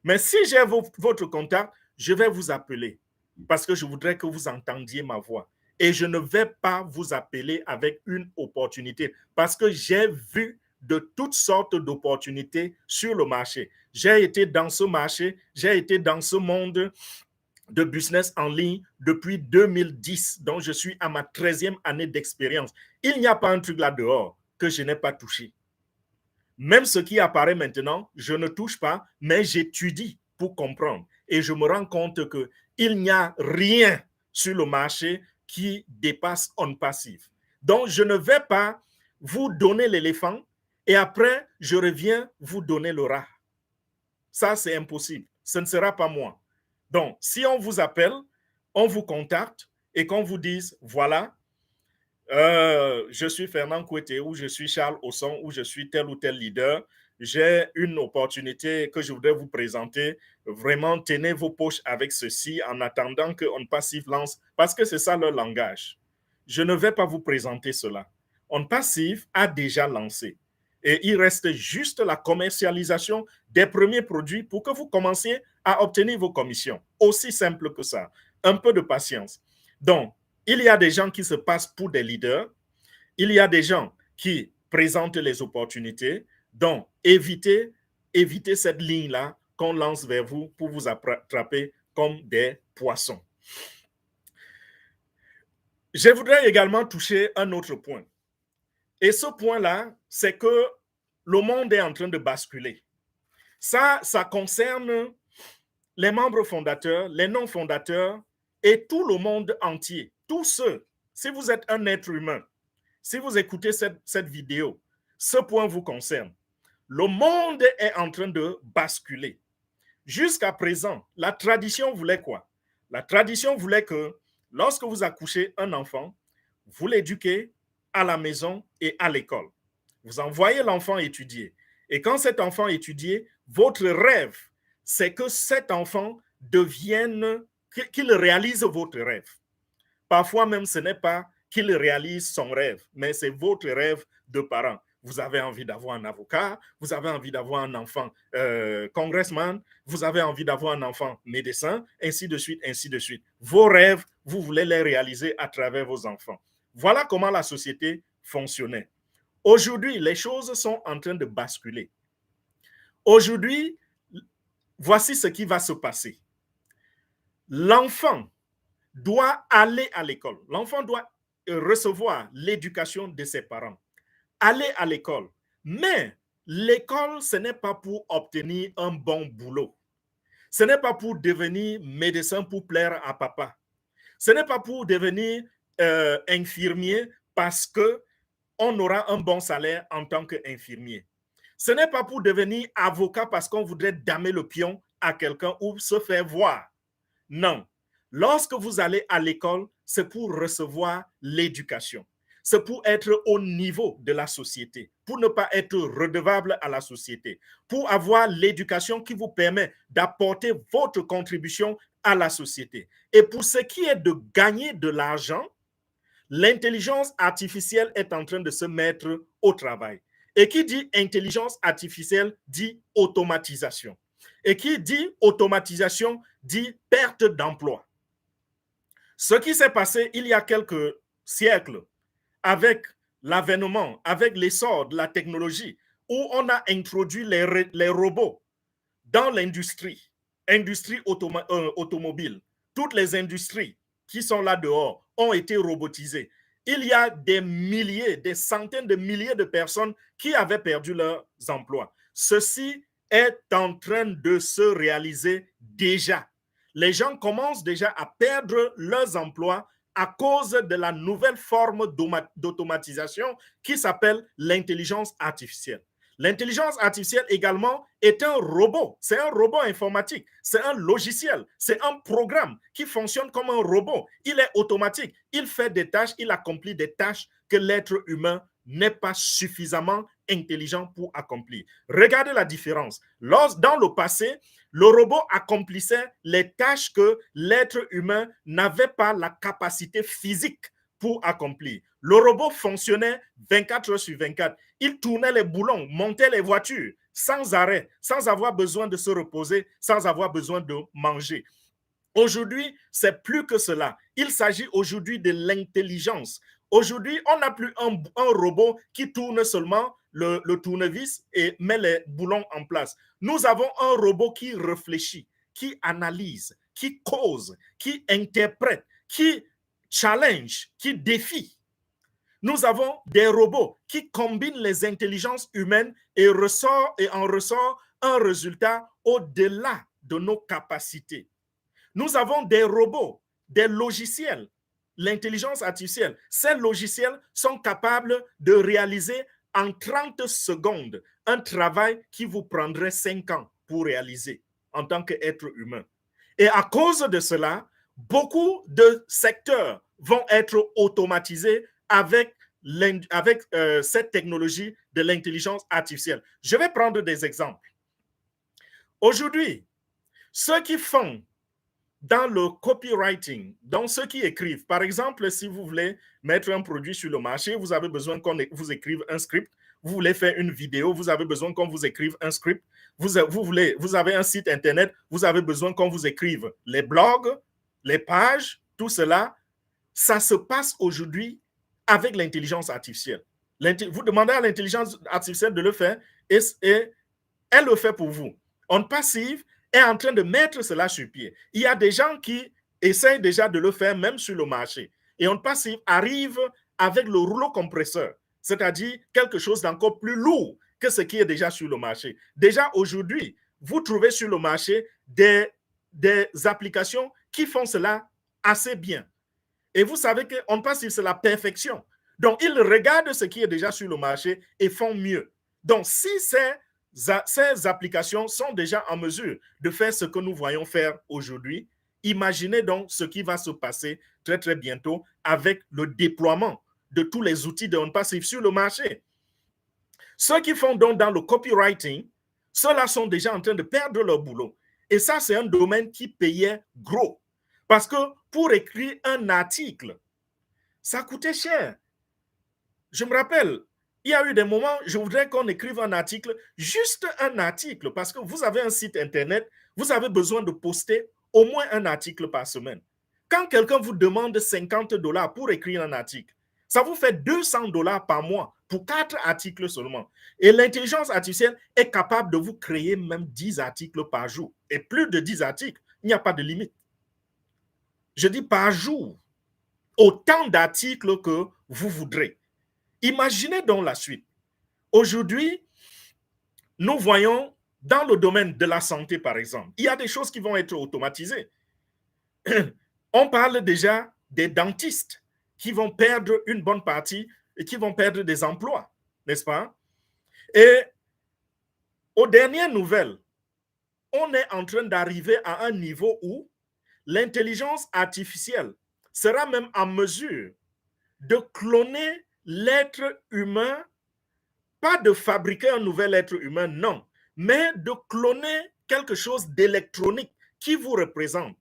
Mais si j'ai votre contact, je vais vous appeler parce que je voudrais que vous entendiez ma voix. Et je ne vais pas vous appeler avec une opportunité parce que j'ai vu de toutes sortes d'opportunités sur le marché. J'ai été dans ce marché, j'ai été dans ce monde de business en ligne depuis 2010, donc je suis à ma 13e année d'expérience. Il n'y a pas un truc là dehors que je n'ai pas touché. Même ce qui apparaît maintenant, je ne touche pas, mais j'étudie pour comprendre. Et je me rends compte qu'il n'y a rien sur le marché qui dépasse On Passive. Donc, je ne vais pas vous donner l'éléphant et après, je reviens vous donner le rat. Ça, c'est impossible. Ce ne sera pas moi. Donc, si on vous appelle, on vous contacte et qu'on vous dise, voilà, je suis Fernand Kouete ou je suis Charles Osson ou je suis tel ou tel leader. J'ai une opportunité que je voudrais vous présenter. Vraiment, tenez vos poches avec ceci en attendant qu'on Passive lance, parce que c'est ça leur langage. Je ne vais pas vous présenter cela. On Passive a déjà lancé. Et il reste juste la commercialisation des premiers produits pour que vous commenciez à obtenir vos commissions. Aussi simple que ça. Un peu de patience. Donc, il y a des gens qui se passent pour des leaders. Il y a des gens qui présentent les opportunités. Donc, évitez cette ligne-là qu'on lance vers vous pour vous attraper comme des poissons. Je voudrais également toucher un autre point. Et ce point-là, c'est que le monde est en train de basculer. Ça concerne les membres fondateurs, les non-fondateurs et tout le monde entier. Tous ceux, si vous êtes un être humain, si vous écoutez cette vidéo, ce point vous concerne. Le monde est en train de basculer. Jusqu'à présent, la tradition voulait quoi? La tradition voulait que lorsque vous accouchez un enfant, vous l'éduquez à la maison et à l'école. Vous envoyez l'enfant étudier. Et quand cet enfant étudie, votre rêve, c'est que cet enfant devienne, qu'il réalise votre rêve. Parfois même, ce n'est pas qu'il réalise son rêve, mais c'est votre rêve de parent. Vous avez envie d'avoir un avocat, vous avez envie d'avoir un enfant congressman, vous avez envie d'avoir un enfant médecin, ainsi de suite, ainsi de suite. Vos rêves, vous voulez les réaliser à travers vos enfants. Voilà comment la société fonctionnait. Aujourd'hui, les choses sont en train de basculer. Aujourd'hui, voici ce qui va se passer. L'enfant doit aller à l'école. L'enfant doit recevoir l'éducation de ses parents. Aller à l'école. Mais l'école, ce n'est pas pour obtenir un bon boulot. Ce n'est pas pour devenir médecin pour plaire à papa. Ce n'est pas pour devenir infirmier parce qu'on aura un bon salaire en tant qu'infirmier. Ce n'est pas pour devenir avocat parce qu'on voudrait damer le pion à quelqu'un ou se faire voir. Non. Lorsque vous allez à l'école, c'est pour recevoir l'éducation. C'est pour être au niveau de la société, pour ne pas être redevable à la société, pour avoir l'éducation qui vous permet d'apporter votre contribution à la société. Et pour ce qui est de gagner de l'argent, l'intelligence artificielle est en train de se mettre au travail. Et qui dit intelligence artificielle dit automatisation. Et qui dit automatisation dit perte d'emploi. Ce qui s'est passé il y a quelques siècles avec l'avènement, avec l'essor de la technologie, où on a introduit les robots dans l'industrie automobile. Toutes les industries qui sont là dehors ont été robotisées. Il y a des milliers, des centaines de milliers de personnes qui avaient perdu leurs emplois. Ceci est en train de se réaliser déjà. Les gens commencent déjà à perdre leurs emplois à cause de la nouvelle forme d'automatisation qui s'appelle l'intelligence artificielle. L'intelligence artificielle également est un robot. C'est un robot informatique. C'est un logiciel. C'est un programme qui fonctionne comme un robot. Il est automatique. Il fait des tâches. Il accomplit des tâches que l'être humain n'est pas suffisamment intelligent pour accomplir. Regardez la différence. Dans le passé, le robot accomplissait les tâches que l'être humain n'avait pas la capacité physique pour accomplir. Le robot fonctionnait 24 heures sur 24. Il tournait les boulons, montait les voitures sans arrêt, sans avoir besoin de se reposer, sans avoir besoin de manger. Aujourd'hui, c'est plus que cela. Il s'agit aujourd'hui de l'intelligence. Aujourd'hui, on n'a plus un robot qui tourne seulement le tournevis et met les boulons en place. Nous avons un robot qui réfléchit, qui analyse, qui cause, qui interprète, qui challenge, qui défie. Nous avons des robots qui combinent les intelligences humaines et en ressort un résultat au-delà de nos capacités. Nous avons des robots, des logiciels, l'intelligence artificielle. Ces logiciels sont capables de réaliser en 30 secondes un travail qui vous prendrait 5 ans pour réaliser en tant qu'être humain. Et à cause de cela, beaucoup de secteurs vont être automatisés avec cette technologie de l'intelligence artificielle. Je vais prendre des exemples. Aujourd'hui, ceux qui font dans le copywriting, dans ceux qui écrivent, par exemple, si vous voulez mettre un produit sur le marché, vous avez besoin qu'on vous écrive un script. Vous voulez faire une vidéo, vous avez besoin qu'on vous écrive un script. Vous avez un site internet, vous avez besoin qu'on vous écrive les blogs, les pages, tout cela. Ça se passe aujourd'hui avec l'intelligence artificielle. Vous demandez à l'intelligence artificielle de le faire et elle le fait pour vous. On passive est en train de mettre cela sur pied. Il y a des gens qui essayent déjà de le faire même sur le marché. Et on passive arrive avec le rouleau compresseur, c'est-à-dire quelque chose d'encore plus lourd que ce qui est déjà sur le marché. Déjà aujourd'hui, vous trouvez sur le marché des applications qui font cela assez bien. Et vous savez qu'on passive, c'est la perfection. Donc, ils regardent ce qui est déjà sur le marché et font mieux. Donc, si ces applications sont déjà en mesure de faire ce que nous voyons faire aujourd'hui, imaginez donc ce qui va se passer très, très bientôt avec le déploiement de tous les outils de OnPassive sur le marché. Ceux qui font donc dans le copywriting, ceux-là sont déjà en train de perdre leur boulot. Et ça, c'est un domaine qui payait gros. Parce que pour écrire un article, ça coûtait cher. Je me rappelle, il y a eu des moments, je voudrais qu'on écrive un article, juste un article, parce que vous avez un site internet, vous avez besoin de poster au moins un article par semaine. Quand quelqu'un vous demande 50 $ pour écrire un article, ça vous fait 200 $ par mois pour 4 articles seulement. Et l'intelligence artificielle est capable de vous créer même 10 articles par jour. Et plus de 10 articles, il n'y a pas de limite. Je dis par jour, autant d'articles que vous voudrez. Imaginez donc la suite. Aujourd'hui, nous voyons dans le domaine de la santé, par exemple, il y a des choses qui vont être automatisées. On parle déjà des dentistes qui vont perdre une bonne partie et qui vont perdre des emplois, n'est-ce pas? Et aux dernières nouvelles, on est en train d'arriver à un niveau où l'intelligence artificielle sera même en mesure de cloner l'être humain, pas de fabriquer un nouvel être humain, non, mais de cloner quelque chose d'électronique qui vous représente,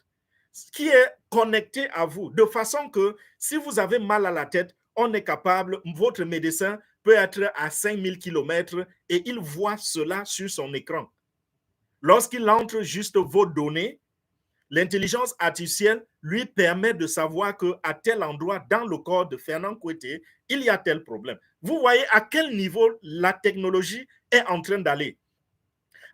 qui est connecté à vous, de façon que si vous avez mal à la tête, on est capable, votre médecin peut être à 5000 km et il voit cela sur son écran. Lorsqu'il entre juste vos données, l'intelligence artificielle lui permet de savoir qu'à tel endroit dans le corps de Fernand Kouetté, il y a tel problème. Vous voyez à quel niveau la technologie est en train d'aller.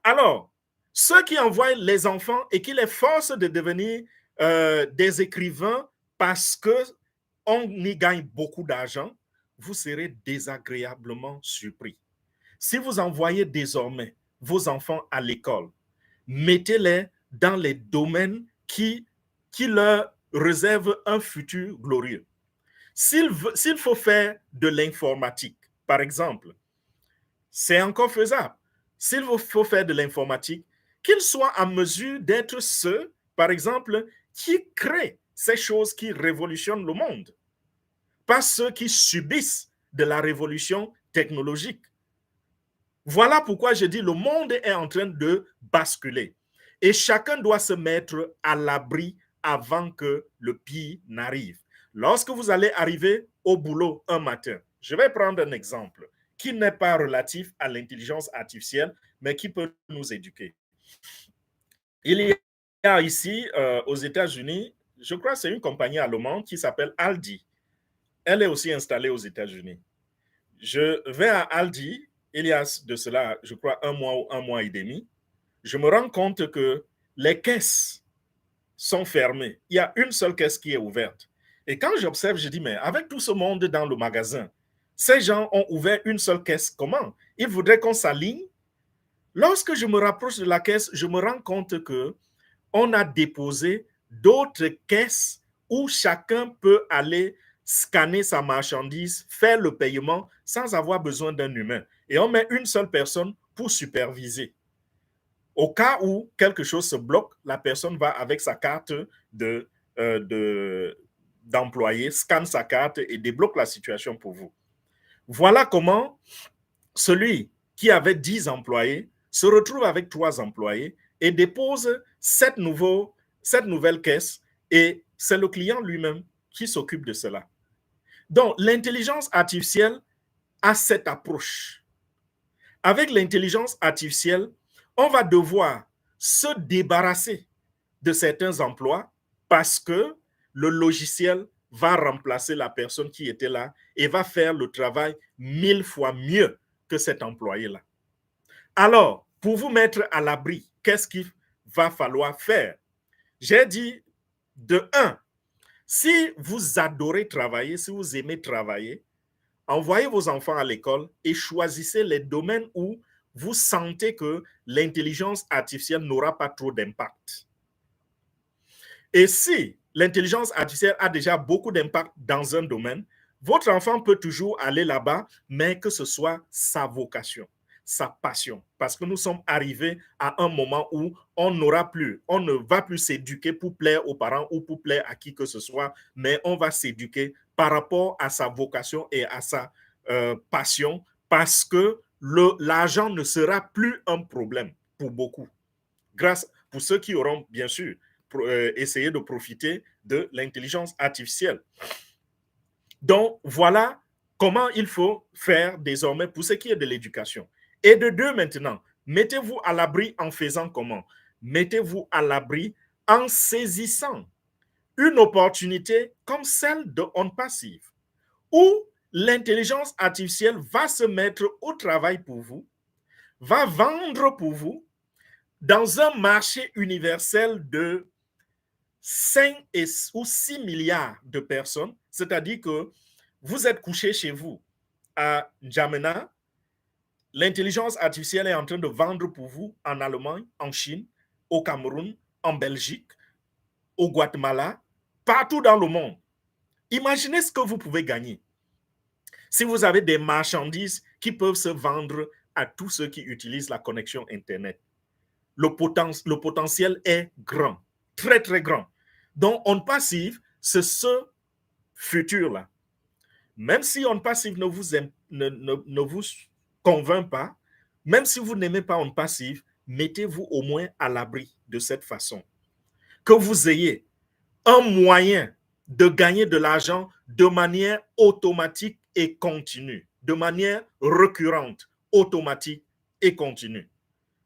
Alors, ceux qui envoient les enfants et qui les forcent de devenir des écrivains parce qu'on y gagne beaucoup d'argent, vous serez désagréablement surpris. Si vous envoyez désormais vos enfants à l'école, mettez-les dans les domaines qui leur réservent un futur glorieux. S'il faut faire de l'informatique, par exemple, c'est encore faisable. S'il faut faire de l'informatique, qu'ils soient en mesure d'être ceux, par exemple, qui créent ces choses qui révolutionnent le monde, pas ceux qui subissent de la révolution technologique. Voilà pourquoi je dis le monde est en train de basculer. Et chacun doit se mettre à l'abri avant que le pire n'arrive. Lorsque vous allez arriver au boulot un matin, je vais prendre un exemple qui n'est pas relatif à l'intelligence artificielle, mais qui peut nous éduquer. Il y a ici, aux États-Unis, je crois que c'est une compagnie allemande qui s'appelle Aldi. Elle est aussi installée aux États-Unis. Je vais à Aldi, il y a de cela, je crois, un mois ou un mois et demi. Je me rends compte que les caisses sont fermées. Il y a une seule caisse qui est ouverte. Et quand j'observe, je dis, mais avec tout ce monde dans le magasin, ces gens ont ouvert une seule caisse. Comment? Ils voudraient qu'on s'aligne. Lorsque je me rapproche de la caisse, je me rends compte qu'on a déposé d'autres caisses où chacun peut aller scanner sa marchandise, faire le paiement sans avoir besoin d'un humain. Et on met une seule personne pour superviser. Au cas où quelque chose se bloque, la personne va avec sa carte d'employé, scanne sa carte et débloque la situation pour vous. Voilà comment celui qui avait 10 employés se retrouve avec 3 employés et dépose cette nouvelle caisse et c'est le client lui-même qui s'occupe de cela. Donc, l'intelligence artificielle a cette approche. Avec l'intelligence artificielle, on va devoir se débarrasser de certains emplois parce que le logiciel va remplacer la personne qui était là et va faire le travail 1000 fois mieux que cet employé-là. Alors, pour vous mettre à l'abri, qu'est-ce qu'il va falloir faire? J'ai dit, de un, si vous adorez travailler, si vous aimez travailler, envoyez vos enfants à l'école et choisissez les domaines où vous sentez que l'intelligence artificielle n'aura pas trop d'impact. Et si l'intelligence artificielle a déjà beaucoup d'impact dans un domaine, votre enfant peut toujours aller là-bas, mais que ce soit sa vocation, sa passion. Parce que nous sommes arrivés à un moment où on ne va plus s'éduquer pour plaire aux parents ou pour plaire à qui que ce soit, mais on va s'éduquer par rapport à sa vocation et à sa passion, parce que l'argent ne sera plus un problème pour beaucoup. Pour ceux qui auront, bien sûr, essayé de profiter de l'intelligence artificielle. Donc, voilà comment il faut faire désormais pour ce qui est de l'éducation. Et de deux, maintenant, mettez-vous à l'abri en faisant comment? Mettez-vous à l'abri en saisissant une opportunité comme celle de On Passive, où l'intelligence artificielle va se mettre au travail pour vous, va vendre pour vous dans un marché universel de 5 ou 6 milliards de personnes, c'est-à-dire que vous êtes couché chez vous à N'Djamena, l'intelligence artificielle est en train de vendre pour vous en Allemagne, en Chine, au Cameroun, en Belgique, au Guatemala, partout dans le monde. Imaginez ce que vous pouvez gagner si vous avez des marchandises qui peuvent se vendre à tous ceux qui utilisent la connexion Internet. Le potentiel est grand, très, très grand. Donc, On Passive, c'est ce futur-là. Même si On Passive ne vous convainc pas, même si vous n'aimez pas On Passive, mettez-vous au moins à l'abri de cette façon. Que vous ayez un moyen de gagner de l'argent de manière automatique et continue, de manière récurrente, automatique et continue.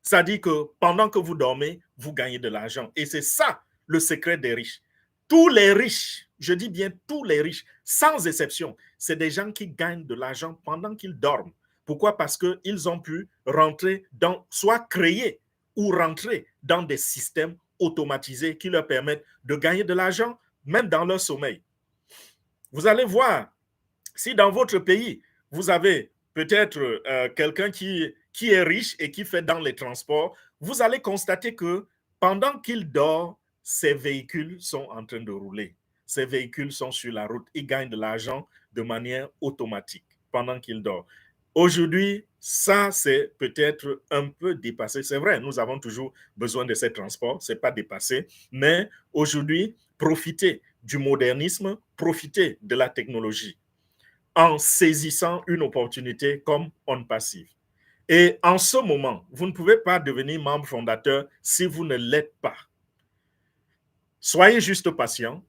Ça dit que pendant que vous dormez, vous gagnez de l'argent. Et c'est ça le secret des riches. Tous les riches, je dis bien tous les riches, sans exception, c'est des gens qui gagnent de l'argent pendant qu'ils dorment. Pourquoi? Parce qu'ils ont pu rentrer dans, soit créer ou rentrer dans des systèmes automatisés qui leur permettent de gagner de l'argent, même dans leur sommeil. Vous allez voir, si dans votre pays, vous avez peut-être quelqu'un qui est riche et qui fait dans les transports, vous allez constater que pendant qu'il dort, ses véhicules sont en train de rouler. Ces véhicules sont sur la route. Ils gagnent de l'argent de manière automatique pendant qu'il dort. Aujourd'hui, ça, c'est peut-être un peu dépassé. C'est vrai, nous avons toujours besoin de ces transports, ce n'est pas dépassé. Mais aujourd'hui, profitez du modernisme, profitez de la technologie en saisissant une opportunité comme On Passive. Et en ce moment, vous ne pouvez pas devenir membre fondateur si vous ne l'êtes pas. Soyez juste patient.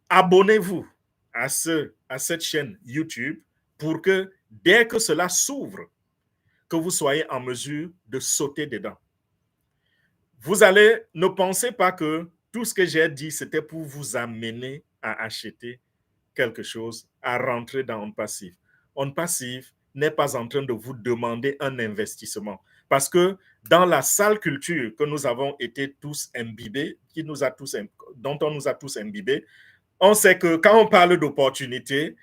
Abonnez-vous à cette chaîne YouTube pour que dès que cela s'ouvre, que vous soyez en mesure de sauter dedans. Vous allez, ne pensez pas que tout ce que j'ai dit, c'était pour vous amener à acheter quelque chose, à rentrer dans On Passive. On Passive n'est pas en train de vous demander un investissement. Parce que dans la sale culture que nous avons été tous imbibés, dont on nous a tous imbibés, on sait que quand on parle d'opportunités,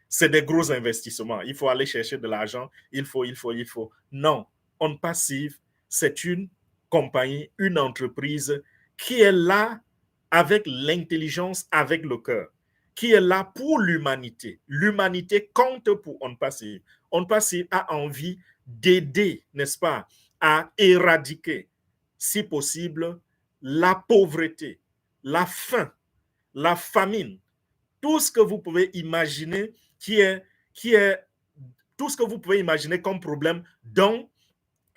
c'est des gros investissements. Il faut aller chercher de l'argent, il faut. Non, On Passive, c'est une compagnie, une entreprise qui est là avec l'intelligence, avec le cœur, qui est là pour l'humanité. L'humanité compte pour On Passive. On Passive a envie d'aider, n'est-ce pas, à éradiquer si possible, la pauvreté, la faim, la famine, tout ce que vous pouvez imaginer qui est tout ce que vous pouvez imaginer comme problème dont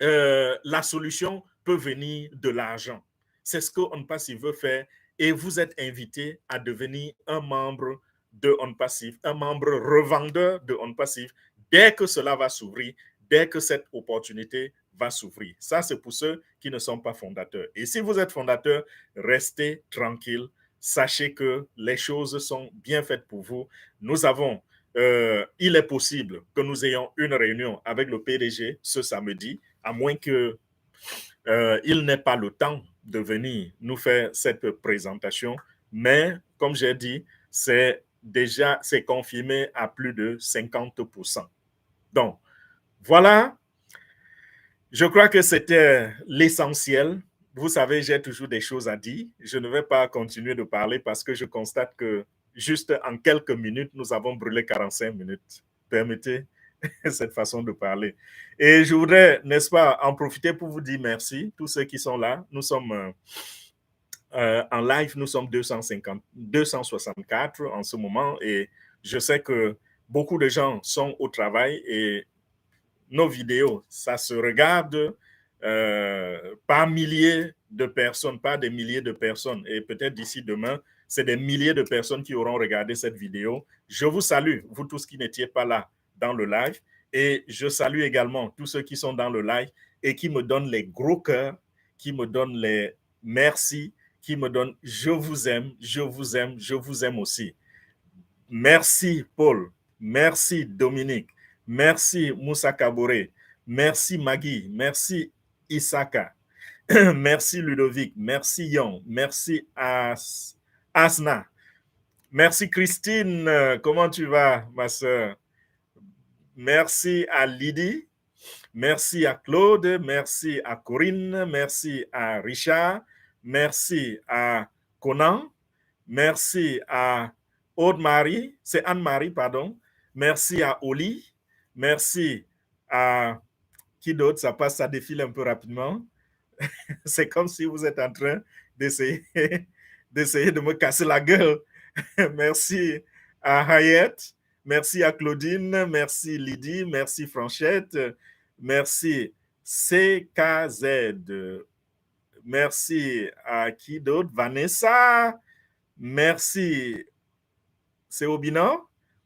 la solution peut venir de l'argent. C'est ce que On Passive veut faire et vous êtes invité à devenir un membre de On Passive, un membre revendeur de On Passive dès que cela va s'ouvrir, dès que cette opportunité va s'ouvrir. Ça, c'est pour ceux qui ne sont pas fondateurs. Et si vous êtes fondateur, restez tranquille. Sachez que les choses sont bien faites pour vous. Nous avons il est possible que nous ayons une réunion avec le PDG ce samedi, à moins qu'il n'ait pas le temps de venir nous faire cette présentation. Mais, comme j'ai dit, c'est confirmé à plus de 50%. Donc, voilà, je crois que c'était l'essentiel. Vous savez, j'ai toujours des choses à dire. Je ne vais pas continuer de parler parce que je constate que juste en quelques minutes, nous avons brûlé 45 minutes. Permettez cette façon de parler. Et je voudrais, n'est-ce pas, en profiter pour vous dire merci, tous ceux qui sont là. Nous sommes en live, nous sommes 264 en ce moment et je sais que beaucoup de gens sont au travail et nos vidéos, ça se regarde par milliers de personnes, pas des milliers de personnes. Et peut-être d'ici demain, c'est des milliers de personnes qui auront regardé cette vidéo. Je vous salue, vous tous qui n'étiez pas là dans le live. Et je salue également tous ceux qui sont dans le live et qui me donnent les gros cœurs, qui me donnent les merci, qui me donnent je vous aime, je vous aime, je vous aime aussi. Merci Paul, merci Dominique, merci Moussa Kabore, merci Maggie, merci Isaka, merci Ludovic, merci Yon, merci Asna, merci Christine, comment tu vas ma soeur? Merci à Lydie, merci à Claude, merci à Corinne, merci à Richard, merci à Conan, merci à Aude-Marie, c'est Anne-Marie, pardon. Merci à Oli. Merci à qui d'autre? Ça passe, ça défile un peu rapidement. C'est comme si vous êtes en train d'essayer de me casser la gueule. Merci à Hayet. Merci à Claudine. Merci Lydie. Merci Franchette. Merci CKZ. Merci à qui d'autre? Vanessa. Merci, c'est Obina.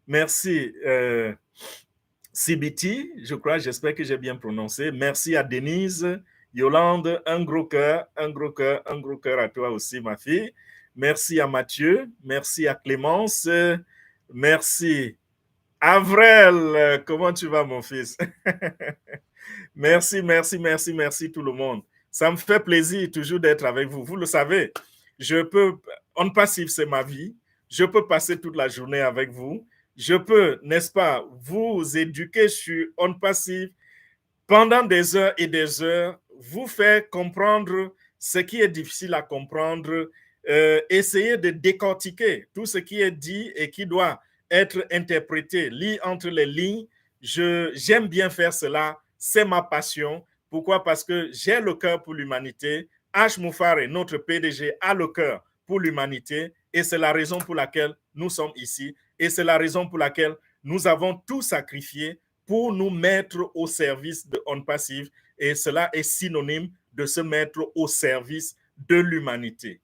Merci, CBT, je crois, j'espère que j'ai bien prononcé. Merci à Denise, Yolande, un gros cœur, un gros cœur, un gros cœur à toi aussi, ma fille. Merci à Mathieu, merci à Clémence, merci. Avril, comment tu vas, mon fils? Merci, merci, merci, merci tout le monde. Ça me fait plaisir toujours d'être avec vous. Vous le savez, On Passive, c'est ma vie. Je peux passer toute la journée avec vous. Je peux, n'est-ce pas, vous éduquer sur On Passive pendant des heures et des heures, vous faire comprendre ce qui est difficile à comprendre, essayer de décortiquer tout ce qui est dit et qui doit être interprété, lire entre les lignes. J'aime bien faire cela, c'est ma passion. Pourquoi? Parce que j'ai le cœur pour l'humanité. H. Moufare, notre PDG, a le cœur pour l'humanité et c'est la raison pour laquelle nous sommes ici et c'est la raison pour laquelle nous avons tout sacrifié pour nous mettre au service de On Passive et cela est synonyme de se mettre au service de l'humanité.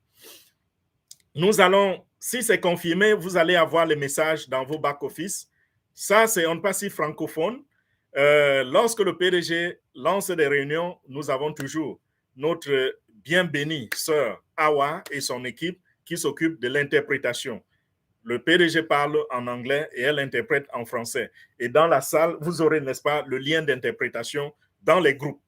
Nous allons, si c'est confirmé, vous allez avoir les messages dans vos back-office. Ça, c'est On Passive francophone. Lorsque le PDG lance des réunions, nous avons toujours notre bien bénie sœur Awa et son équipe qui s'occupent de l'interprétation. Le PDG parle en anglais et elle interprète en français. Et dans la salle, vous aurez, n'est-ce pas, le lien d'interprétation dans les groupes.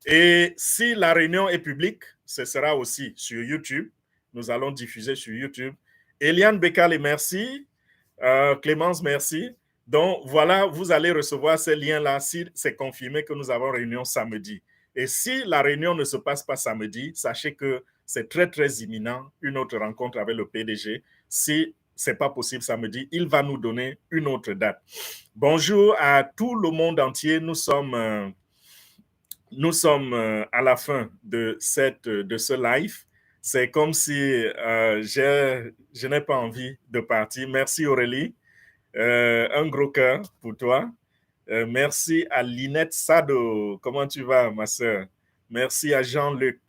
Et si la réunion est publique, ce sera aussi sur YouTube. Nous allons diffuser sur YouTube. Eliane Bekale, merci. Clémence, merci. Donc, voilà, vous allez recevoir ces liens-là si c'est confirmé que nous avons réunion samedi. Et si la réunion ne se passe pas samedi, sachez que c'est très, très imminent, une autre rencontre avec le PDG. Si ce n'est pas possible samedi, il va nous donner une autre date. Bonjour à tout le monde entier. Nous sommes nous sommes à la fin de ce live. C'est comme si je n'ai pas envie de partir. Merci Aurélie. Un gros cœur pour toi. Merci à Linette Sado. Comment tu vas, ma soeur? Merci à Jean-Luc.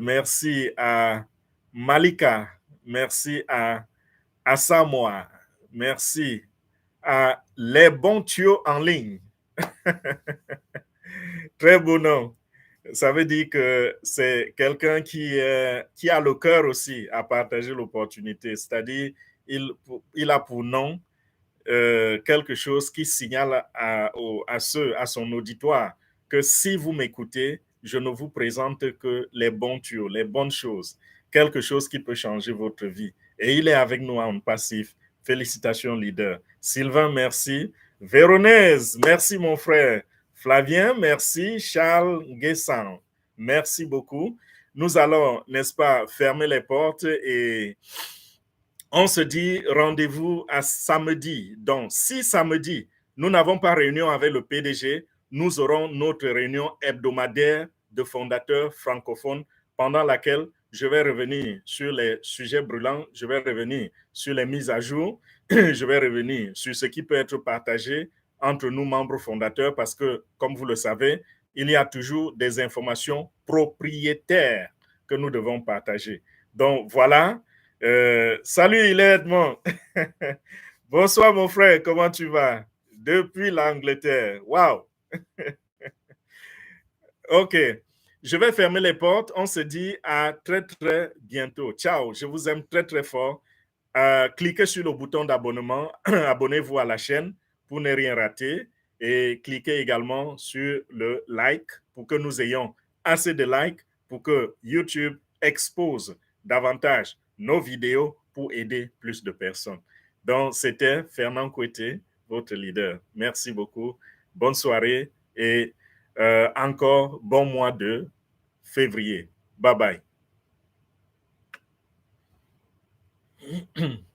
Merci à Malika. Merci à Samoa. Merci à Les Bons Tuyaux en ligne. Très beau nom. Ça veut dire que c'est quelqu'un qui a le cœur aussi à partager l'opportunité. C'est-à-dire, il a pour nom quelque chose qui signale à son auditoire que si vous m'écoutez, je ne vous présente que les bons tuyaux, les bonnes choses, quelque chose qui peut changer votre vie. Et il est avec nous en passif. Félicitations, leader. Sylvain, merci. Véronèse, merci, mon frère. Flavien, merci. Charles Guessan, merci beaucoup. Nous allons, n'est-ce pas, fermer les portes et on se dit rendez-vous à samedi. Donc, si samedi, nous n'avons pas réunion avec le PDG, nous aurons notre réunion hebdomadaire de fondateurs francophones pendant laquelle je vais revenir sur les sujets brûlants, je vais revenir sur les mises à jour, je vais revenir sur ce qui peut être partagé entre nous, membres fondateurs, parce que, comme vous le savez, il y a toujours des informations propriétaires que nous devons partager. Donc, voilà. Salut, il est Edmond. Bonsoir, mon frère. Comment tu vas? Depuis l'Angleterre. Wow. OK. Je vais fermer les portes. On se dit à très, très bientôt. Ciao. Je vous aime très, très fort. Cliquez sur le bouton d'abonnement. Abonnez-vous à la chaîne pour ne rien rater. Et cliquez également sur le like pour que nous ayons assez de likes pour que YouTube expose davantage nos vidéos pour aider plus de personnes. Donc, c'était Fernand Koueté, votre leader. Merci beaucoup. Bonne soirée et encore bon mois de février. Bye bye.